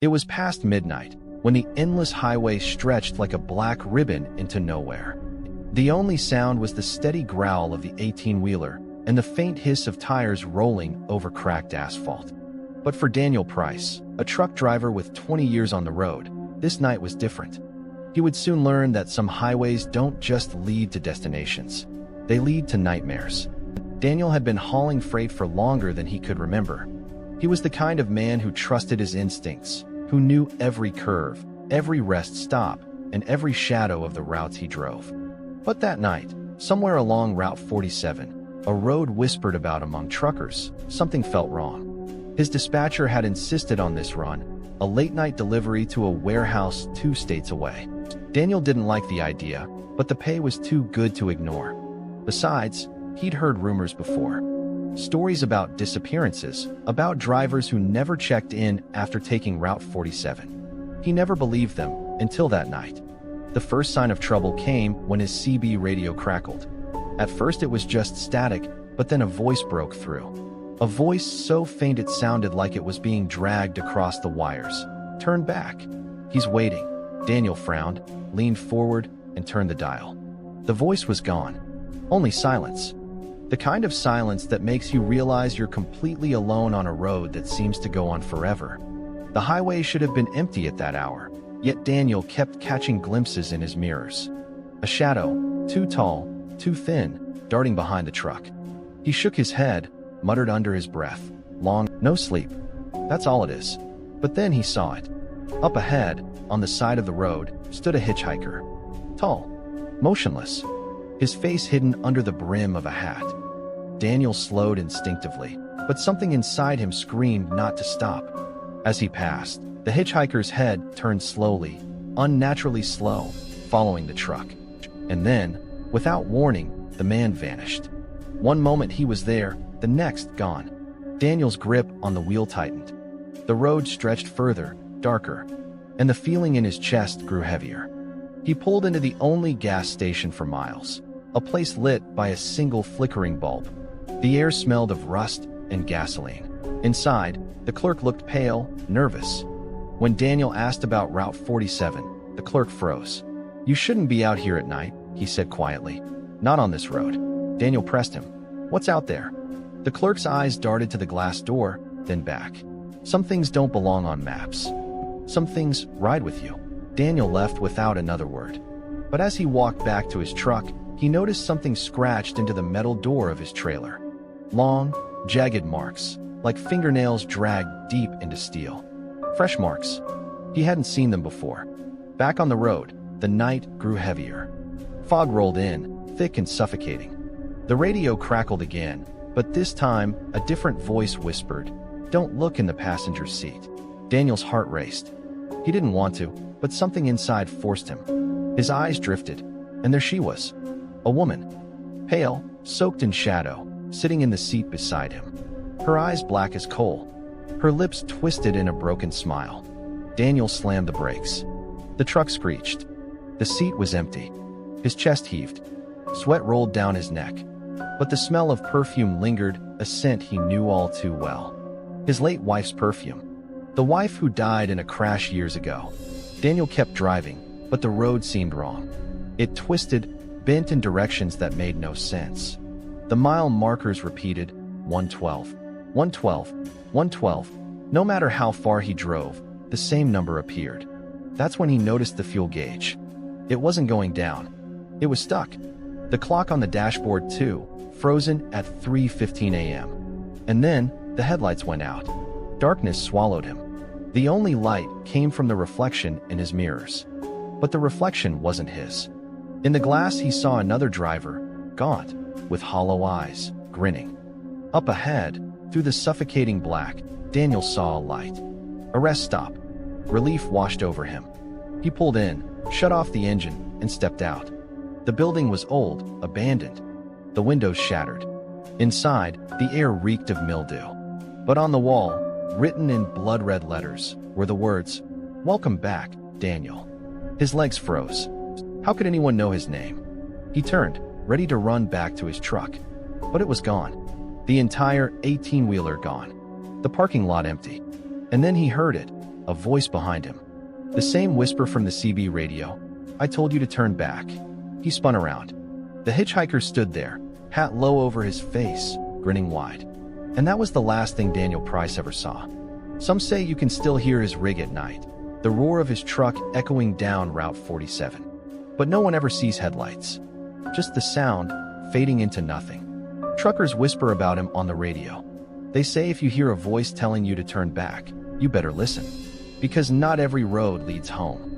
It was past midnight, when the endless highway stretched like a black ribbon into nowhere. The only sound was the steady growl of the 18-wheeler and the faint hiss of tires rolling over cracked asphalt. But for Daniel Price, a truck driver with 20 years on the road, this night was different. He would soon learn that some highways don't just lead to destinations. They lead to nightmares. Daniel had been hauling freight for longer than he could remember. He was the kind of man who trusted his instincts, who knew every curve, every rest stop, and every shadow of the routes he drove. But that night, somewhere along Route 47, a road whispered about among truckers, something felt wrong. His dispatcher had insisted on this run, a late-night delivery to a warehouse 2 states away. Daniel didn't like the idea, but the pay was too good to ignore. Besides, he'd heard rumors before. Stories about disappearances, about drivers who never checked in after taking Route 47. He never believed them until that night. The first sign of trouble came when his CB radio crackled. At first it was just static, but then a voice broke through. A voice so faint it sounded like it was being dragged across the wires. "Turn back. He's waiting." Daniel frowned, leaned forward, and turned the dial. The voice was gone. Only silence. The kind of silence that makes you realize you're completely alone on a road that seems to go on forever. The highway should have been empty at that hour, yet Daniel kept catching glimpses in his mirrors. A shadow, too tall, too thin, darting behind the truck. He shook his head, muttered under his breath, "Long, no sleep. That's all it is." But then he saw it. Up ahead, on the side of the road, stood a hitchhiker. Tall, motionless, his face hidden under the brim of a hat. Daniel slowed instinctively, but something inside him screamed not to stop. As he passed, the hitchhiker's head turned slowly, unnaturally slow, following the truck. And then, without warning, the man vanished. One moment he was there, the next gone. Daniel's grip on the wheel tightened. The road stretched further, darker, and the feeling in his chest grew heavier. He pulled into the only gas station for miles, a place lit by a single flickering bulb. The air smelled of rust and gasoline. Inside, the clerk looked pale, nervous. When Daniel asked about Route 47, the clerk froze. "You shouldn't be out here at night," he said quietly. "Not on this road." Daniel pressed him. "What's out there?" The clerk's eyes darted to the glass door, then back. "Some things don't belong on maps. Some things ride with you." Daniel left without another word. But as he walked back to his truck, he noticed something scratched into the metal door of his trailer. Long, jagged marks, like fingernails dragged deep into steel. Fresh marks. He hadn't seen them before. Back on the road, the night grew heavier. Fog rolled in, thick and suffocating. The radio crackled again, but this time a different voice whispered, "Don't look in the passenger seat." Daniel's heart raced. He didn't want to, but something inside forced him. His eyes drifted, and there she was. A woman. Pale, soaked in shadow, sitting in the seat beside him. Her eyes black as coal. Her lips twisted in a broken smile. Daniel slammed the brakes. The truck screeched. The seat was empty. His chest heaved. Sweat rolled down his neck. But the smell of perfume lingered, a scent he knew all too well. His late wife's perfume. The wife who died in a crash years ago. Daniel kept driving, but the road seemed wrong. It twisted, bent in directions that made no sense. The mile markers repeated, 112, 112, 112. No matter how far he drove, the same number appeared. That's when he noticed the fuel gauge. It wasn't going down. It was stuck. The clock on the dashboard too, frozen at 3:15 a.m. And then, the headlights went out. Darkness swallowed him. The only light came from the reflection in his mirrors. But the reflection wasn't his. In the glass he saw another driver, gaunt, with hollow eyes, grinning. Up ahead, through the suffocating black, Daniel saw a light. A rest stop. Relief washed over him. He pulled in, shut off the engine, and stepped out. The building was old, abandoned. The windows shattered. Inside, the air reeked of mildew. But on the wall, written in blood-red letters, were the words, "Welcome back, Daniel." His legs froze. How could anyone know his name? He turned, ready to run back to his truck. But it was gone. The entire 18-wheeler gone. The parking lot empty. And then he heard it. a voice behind him. The same whisper from the CB radio. "I told you to turn back." He spun around. The hitchhiker stood there, hat low over his face, grinning wide. And that was the last thing Daniel Price ever saw. Some say you can still hear his rig at night, the roar of his truck echoing down Route 47. But no one ever sees headlights. Just the sound, fading into nothing. Truckers whisper about him on the radio. They say if you hear a voice telling you to turn back, you better listen. Because not every road leads home.